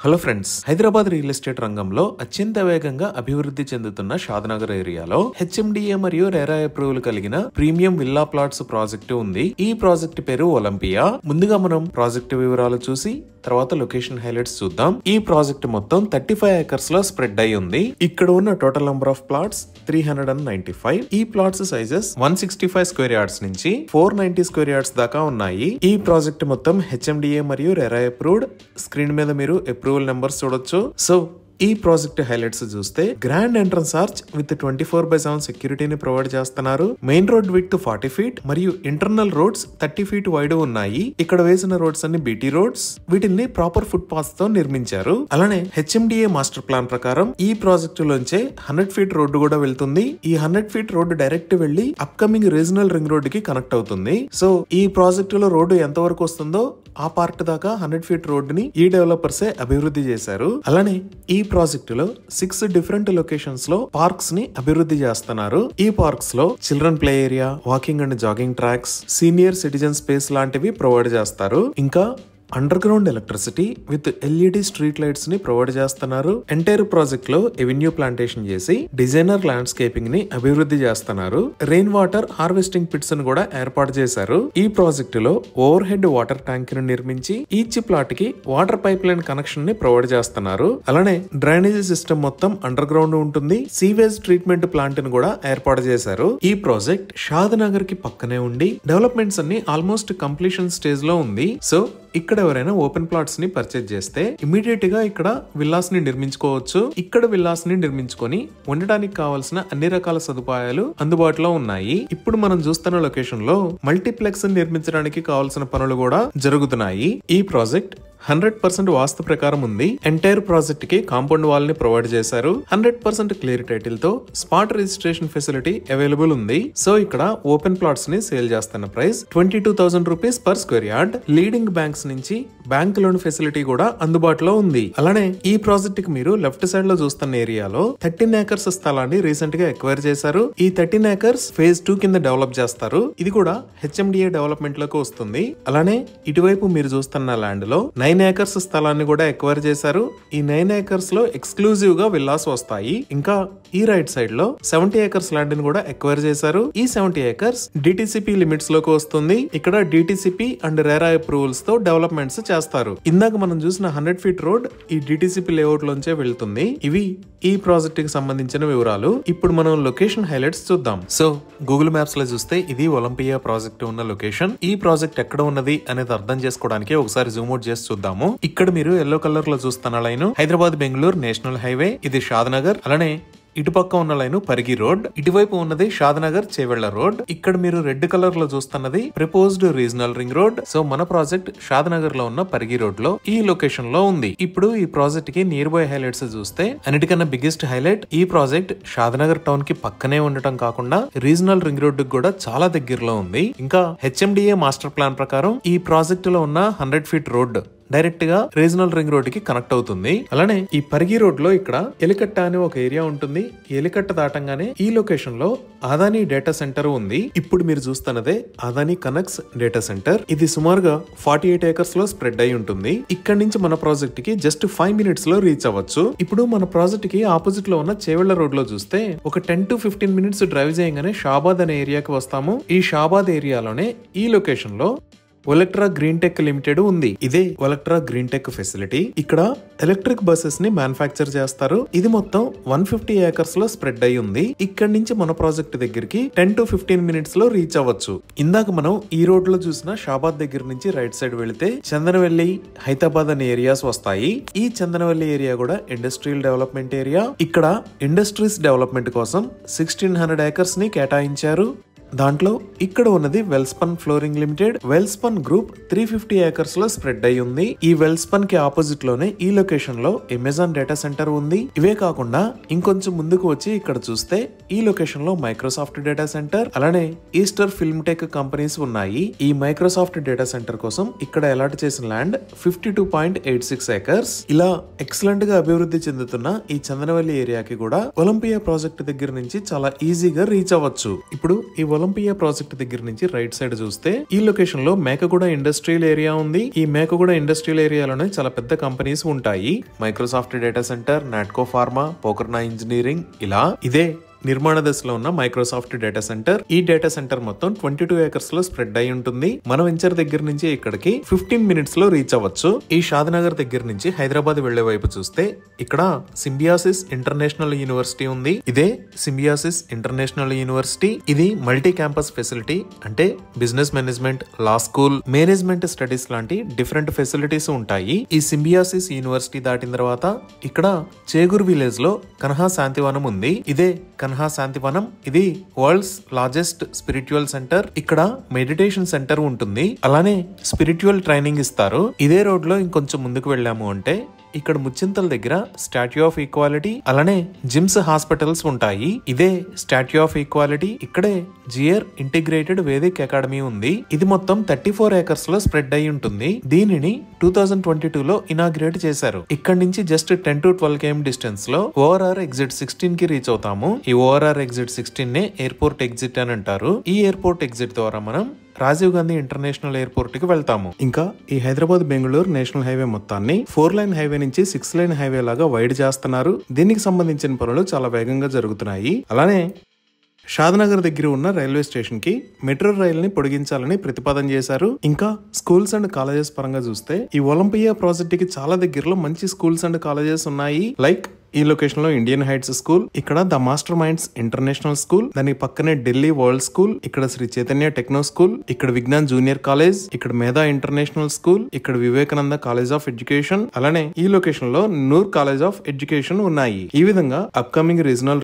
Hello friends, Hyderabad real estate రంగంలో అత్యంత వేగంగా అభివృద్ధి చెందుతున్న షాద్నగర్ ఏరియాలో హెచ్ఎండిఏ మరియు రెరా అప్రూవల్ కలిగిన ప్రీమియం విల్లా ప్లాట్స్ ప్రాజెక్టు ఉంది. ఈ ప్రాజెక్ట్ పేరు ఒలింపియా. ముందుగా మనం ప్రాజెక్టు వివరాలు చూసి తర్వాత లొకేషన్ హైలైట్స్ చూద్దాం. ఈ ప్రాజెక్ట్ మొత్తం 35 ఏకర్స్ లో స్ప్రెడ్ అయి ఉంది. ఇక్కడ ఉన్న టోటల్ నంబర్ ఆఫ్ ప్లాట్స్ 395. ఈ ప్లాట్స్ సైజెస్ 165 స్క్వేర్ యార్డ్స్ నుంచి 490 స్క్వేర్ యార్డ్స్ దాకా ఉన్నాయి. ఈ ప్రాజెక్ట్ మొత్తం హెచ్ఎండిఏ మరియు రెరా అప్రూవ్డ్. స్క్రీన్ మీద మీరు అప్రూవల్ నెంబర్స్ చూడొచ్చు. సో ఈ ప్రాజెక్ట్ హైలైట్స్ చూస్తే గ్రాండ్ ఎంట్రన్స్ ఆర్చ్ విత్ 24/7 సెక్యూరిటీని ప్రొవైడ్ చేస్తున్నారు. మెయిన్ రోడ్ విడ్త్ 40 ఫీట్ మరియు ఇంటర్నల్ రోడ్స్ 30 ఫీట్ వైడ్ ఉన్నాయి. ఇక్కడ వేసిన రోడ్స్ అన్ని బీటీ రోడ్స్. వీటిని ప్రాపర్ ఫుట్ పాత్స్ తో నిర్మించారు. అలానే హెచ్ఎండిఏ మాస్టర్ ప్లాన్ ప్రకారం ఈ ప్రాజెక్టు లోంచే 100 ఫీట్ రోడ్డు కూడా వెళ్తుంది. ఈ 100 ఫీట్ రోడ్డు డైరెక్ట్ వెళ్లి అప్కమింగ్ రీజనల్ రింగ్ రోడ్ కి కనెక్ట్ అవుతుంది. సో ఈ ప్రాజెక్టు లో రోడ్డు ఎంత వరకు వస్తుందో ఆ పార్ట్ దాకా 100 ఫీట్ రోడ్డుని ఈ డెవలపర్సే అభివృద్ధి చేశారు. అలానే ఈ ప్రాజెక్టు లో 6 డిఫరెంట్ లొకేషన్స్ లో పార్క్స్ ని అభివృద్ధి చేస్తున్నారు. ఈ పార్క్స్ లో children play area, walking and jogging tracks, senior citizen space లాంటివి ప్రొవైడ్ చేస్తారు. ఇంకా under ground electricity with LED street lights ని ప్రొవైడ్ చేస్తున్నారు. ఎంటైర్ ప్రాజెక్ట్ లో ఎవెన్యూ ప్లాంటేషన్ చేసి డిజైనర్ ల్యాండ్స్కేపింగ్ ని అభివృద్ధి చేస్తున్నారు. రెయిన్ వాటర్ హార్వెస్టింగ్ పిట్స్ ను కూడా ఏర్పాటు చేశారు. ఈ ప్రాజెక్ట్ లో ఓవర్ హెడ్ వాటర్ ట్యాంక్ ని నిర్మించి ఈచ్ ప్లాట్ కి వాటర్ పైప్ లైన్ కనెక్షన్ ని ప్రొవైడ్ చేస్తున్నారు. అలానే డ్రైనేజీ సిస్టమ్ మొత్తం అండర్ గ్రౌండ్ ఉంటుంది. సీవేజ్ ట్రీట్మెంట్ ప్లాంట్ ని కూడా ఏర్పాటు చేశారు. ఈ ప్రాజెక్ట్ షాద్నగర్ కి పక్కనే ఉండి డెవలప్మెంట్స్ అన్ని ఆల్మోస్ట్ కంప్లీషన్ స్టేజ్ లో ఉంది. సో ఇక్కడ ఎవరైనా ఓపెన్ ప్లాట్స్ ని పర్చేజ్ చేస్తే ఇమీడియట్ గా ఇక్కడ విల్లాస్ ని నిర్మించుకోవచ్చు. ఇక్కడ విల్లాస్ ని నిర్మించుకొని ఉండడానికి కావాల్సిన అన్ని రకాల సదుపాయాలు అందుబాటులో ఉన్నాయి. ఇప్పుడు మనం చూస్తున్న లొకేషన్ లో మల్టీప్లెక్స్ నిర్మించడానికి కావాల్సిన పనులు కూడా జరుగుతున్నాయి. ఈ ప్రాజెక్ట్ 100% వాస్తు ప్రకారం ఉంది. ఎంటైర్ ప్రాజెక్ట్ కి కాంపౌండ్ వాల్ ని ప్రొవైడ్ చేశారు. 100% క్లియర్ టైటిల్ తో స్పాట్ రిజిస్ట్రేషన్ ఫెసిలిటీ అవైలబుల్ ఉంది. సో ఇక్కడ ఓపెన్ ప్లాట్స్ ని సేల్ చేస్తున్న price 22,000 rupees per square yard. Leading banks నుంచి బ్యాంక్ లోన్ ఫెసిలిటీ కూడా అందుబాటులో ఉంది. అలానే ఈ ప్రాజెక్ట్ కి మీరు లెఫ్ట్ సైడ్ లో చూస్తున్న ఏరియాలో 13 ఏకర్స్ స్థలాన్ని రీసెంట్ గా ఎక్వైర్ చేశారు. ఈ 13 ఏకర్స్ ఫేజ్ 2 కింద డెవలప్ చేస్తారు. ఇది కూడా హెచ్ఎండిఏ డెవలప్మెంట్ లోకి వస్తుంది. అలానే ఇటువైపు మీరు చూస్తున్న ల్యాండ్ లో 9 ఏకర్స్ స్థలాన్ని కూడా ఎక్వైర్ చేశారు. ఈ 9 ఏకర్స్ లో ఎక్స్క్లూజివ్ గా విల్లాస్ వస్తాయి. ఇంకా ఈ రైట్ సైడ్ లో 70 ఏకర్స్ ల్యాండ్ ని కూడా ఎక్వైర్ చేశారు. ఈ 70 ఏకర్స్ డిటిసిపి లిమిట్స్ లోకి వస్తుంది. ఇక్కడ డిటిసిపి అండ్ రెరా అప్రూవల్స్ తో డెవలప్మెంట్స్ చేస్తారు. ఇందాక మనం చూసిన 100 ఫీట్ రోడ్ ఈ డిటిసిపి లేఅవుట్ లోంచే వెళ్తుంది. ఇవి ఈ ప్రాజెక్ట్ కి సంబంధించిన వివరాలు. ఇప్పుడు మనం లొకేషన్ హైలైట్స్ చూద్దాం. సో గూగుల్ మ్యాప్స్ లో చూస్తే ఇది ఒలింపియా ప్రాజెక్ట్ ఉన్న లొకేషన్. ఈ ప్రాజెక్ట్ ఎక్కడ ఉన్నది అనేది అర్థం చేసుకోవడానికి ఒకసారి జూమ్ అవుట్ చేసి చూద్దాము. ఇక్కడ మీరు ఎల్లో కలర్ లో చూస్తున్న line Hyderabad Bengaluru national highway. ఇది షాద్నగర్. అలానే ఇటుపక్క ఉన్న లైన్ పరిగి రోడ్. ఇటువైపు ఉన్నది షాద్నగర్ చేవెళ్ల రోడ్. ఇక్కడ మీరు రెడ్ కలర్ లో చూస్తున్నది proposed regional ring road. So మన ప్రాజెక్ట్ షాద్నగర్ లో ఉన్న పరిగి రోడ్ లో ఈ లొకేషన్ లో ఉంది. ఇప్పుడు ఈ ప్రాజెక్ట్ కి నియర్ బై హైలైట్స్ చూస్తే అన్నిటికన్నా బిగ్గెస్ట్ హైలైట్ ఈ ప్రాజెక్ట్ షాద్నగర్ టౌన్ కి పక్కనే ఉండటం కాకుండా రీజనల్ రింగ్ రోడ్ కూడా చాలా దగ్గరలో ఉంది. ఇంకా హెచ్ఎండిఏ మాస్టర్ ప్లాన్ ప్రకారం ఈ ప్రాజెక్ట్ లో ఉన్న 100 ఫీట్ రోడ్ డైరెక్ట్ గా రీజనల్ రింగ్ రోడ్ కి కనెక్ట్ అవుతుంది. అలానే ఈ పరిగి రోడ్ లో ఇక్కడ ఎలికట్ట అనే ఒక ఏరియా ఉంటుంది. ఎలికట్ట దాటంగానే ఈ లొకేషన్ లో అదానీ డేటా సెంటర్ ఉంది. ఇప్పుడు మీరు చూస్తున్నదే అదానీ కనెక్ట్స్ డేటా సెంటర్. ఇది సుమారుగా 48 ఏకర్స్ లో స్ప్రెడ్ అయి ఉంటుంది. ఇక్కడ నుంచి మన ప్రాజెక్ట్ కి జస్ట్ 5 మినిట్స్ లో రీచ్ అవ్వచ్చు. ఇప్పుడు మన ప్రాజెక్ట్ కి ఆపోజిట్ లో ఉన్న చేవెళ్ల రోడ్ లో చూస్తే ఒక 10 to 15 మినిట్స్ డ్రైవ్ చేయగానే షాబాద్ అనే ఏరియాకి వస్తాము. ఈ షాబాద్ ఏరియాలోనే ఈ లొకేషన్ లో ఒలెక్ట్రా గ్రీన్ టెక్ లిమిటెడ్ ఉంది. ఇదే ఒలెక్ట్రా గ్రీన్ టెక్ ఫెసిలిటీ. ఇక్కడ ఎలక్ట్రిక్ బస్సెస్ ని మ్యానుఫ్యాక్చర్ చేస్తారు. ఇది మొత్తం 150 ఏకర్స్ లో స్ప్రెడ్ అయి ఉంది. ఇక్కడ నుంచి మన ప్రాజెక్ట్ దగ్గరికి 10 to 15 మినిట్స్ లో రీచ్ అవ్వచ్చు. ఇందాక మనం ఈ రోడ్ లో చూసిన షాబాద్ దగ్గర నుంచి రైట్ సైడ్ వెళితే చందనవెల్లి, హైదరాబాద్ అనే ఏరియాస్ వస్తాయి. ఈ చందనవెల్లి ఏరియా కూడా ఇండస్ట్రియల్ డెవలప్మెంట్ ఏరియా. ఇక్కడ ఇండస్ట్రీస్ డెవలప్మెంట్ కోసం 1600 ఏకర్స్ ని కేటాయించారు. దాంట్లో ఇక్కడ ఉన్నది Welspun flooring limited. Welspun group 350 acres లో స్ప్రెడ్ అయి ఉంది. ఈ వెల్స్పన్ కి ఆపోజిట్ లోనే ఈ లొకేషన్ లో అమెజాన్ డేటా సెంటర్ ఉంది. ఇవే కాకుండా ఇంకొంచెం ముందుకు వచ్చి ఇక్కడ చూస్తే ఈ లొకేషన్ లో మైక్రోసాఫ్ట్ డేటా సెంటర్, అలానే ఈస్టర్ ఫిల్మ్ టెక్ కంపెనీస్ ఉన్నాయి. ఈ మైక్రోసాఫ్ట్ డేటా సెంటర్ కోసం ఇక్కడ అలాట్ చేసిన ల్యాండ్ 52.86 ఏకర్స్. ఇలా ఎక్సలెంట్ గా అభివృద్ధి చెందుతున్న ఈ చందనవల్లి ఏరియాకి కూడా ఒలింపియా ప్రాజెక్ట్ దగ్గర నుంచి చాలా ఈజీగా రీచ్ అవ్వచ్చు. ఇప్పుడు ఈ ఒలింపియా ప్రాజెక్ట్ దగ్గర నుంచి రైట్ సైడ్ చూస్తే ఈ లొకేషన్ లో మేకగూడ ఇండస్ట్రియల్ ఏరియా ఉంది. ఈ మేకగూడ ఇండస్ట్రియల్ ఏరియాలోనే చాలా పెద్ద కంపెనీస్ ఉంటాయి. Microsoft data centre, Natco pharma, Pokarna engineering, ఇలా ఇదే నిర్మాణ దశలో ఉన్న మైక్రోసాఫ్ట్ డేటా సెంటర్. ఈ డేటా సెంటర్ మొత్తం 22 ఏకర్స్ లో స్ప్రెడ్ అయి ఉంటుంది. మన వెంచర్ దగ్గర నుంచి ఇక్కడికి 15 మినిట్స్ లో రీచ్ అవ్వచ్చు. ఈ షాద్నగర్ దగ్గర నుంచి హైదరాబాద్ వెళ్లే వైపు చూస్తే ఇక్కడ సింబియాసిస్ ఇంటర్నేషనల్ యూనివర్సిటీ ఉంది. ఇదే సింబియాసిస్ ఇంటర్నేషనల్ యూనివర్సిటీ. ఇది మల్టీ క్యాంపస్ ఫెసిలిటీ, అంటే బిజినెస్ మేనేజ్మెంట్, లా స్కూల్, మేనేజ్మెంట్ స్టడీస్ లాంటి డిఫరెంట్ ఫెసిలిటీస్ ఉంటాయి. ఈ సింబియాసిస్ యూనివర్సిటీ దాటిన తర్వాత ఇక్కడ చేగూర్ విలేజ్ లో కన్హా శాంతివనం ఉంది. ఇదే కన్హా శాంతివనం. ఇది వరల్డ్స్ లార్జెస్ట్ స్పిరిచువల్ సెంటర్. ఇక్కడ మెడిటేషన్ సెంటర్ ఉంటుంది. అలానే స్పిరిచువల్ ట్రైనింగ్ ఇస్తారు. ఇదే రోడ్ లో ఇంకొంచెం ముందుకు వెళ్ళాము అంటే ఇక్కడ ముచ్చింతల దగ్గర స్టాట్యూ ఆఫ్ ఈక్వాలిటీ, అలానే జిమ్స్, హాస్పిటల్స్ ఉంటాయి. ఇదే స్టాట్యూ ఆఫ్ ఈక్వాలిటీ. ఇక్కడే జియర్ ఇంటిగ్రేటెడ్ వేదిక్ అకాడమీ ఉంది. ఇది మొత్తం 34 ఏకర్స్ లో స్ప్రెడ్ అయి ఉంటుంది. దీనిని 2022 లో ఇనాగ్రేట్ చేశారు. ఇక్కడ నుంచి జస్ట్ 10 to 12 km డిస్టెన్స్ లో ఓఆర్ఆర్ ఎగ్జిట్ 16 కి రీచ్ అవుతాము. ఈ ఓఆర్ఆర్ ఎగ్జిట్ 16 నే ఎయిర్పోర్ట్ ఎగ్జిట్ అని అంటారు. ఈ ఎయిర్పోర్ట్ ఎగ్జిట్ ద్వారా మనం రాజీవ్ గాంధీ ఇంటర్నేషనల్ ఎయిర్పోర్ట్ కి వెళ్తాము. ఇంకా ఈ హైదరాబాద్ బెంగళూరు నేషనల్ హైవే మొత్తాన్ని 4 లైన్ హైవే నుంచి 6 లైన్ హైవే లాగా వైడ్ చేస్తున్నారు. దీనికి సంబంధించిన పనులు చాలా వేగంగా జరుగుతున్నాయి. అలానే షాద్నగర్ దగ్గర ఉన్న రైల్వే స్టేషన్ కి మెట్రో రైల్ ని పొడిగించాలని ప్రతిపాదన చేశారు. ఇంకా స్కూల్స్ అండ్ కాలేజెస్ పరంగా చూస్తే ఈ ఒలింపియా ప్రాజెక్ట్ కి చాలా దగ్గరలో మంచి స్కూల్స్ అండ్ కాలేజెస్ ఉన్నాయి. లైక్ ఈ లొకేషన్ లో ఇండియన్ హైట్స్ స్కూల్, ఇక్కడ the master minds international school, దానికి పక్కనే ఢిల్లీ వరల్డ్ స్కూల్, ఇక్కడ శ్రీ చైతన్య టెక్నో స్కూల్, ఇక్కడ విజ్ఞాన్ జూనియర్ కాలేజ్, ఇక్కడ మేధా ఇంటర్నేషనల్ స్కూల్, ఇక్కడ వివేకానంద కాలేజ్ ఆఫ్ ఎడ్యుకేషన్, అలానే ఈ లొకేషన్ లో నూర్ కాలేజ్ ఆఫ్ ఎడ్యుకేషన్ ఉన్నాయి. ఈ విధంగా అప్కమింగ్ రీజనల్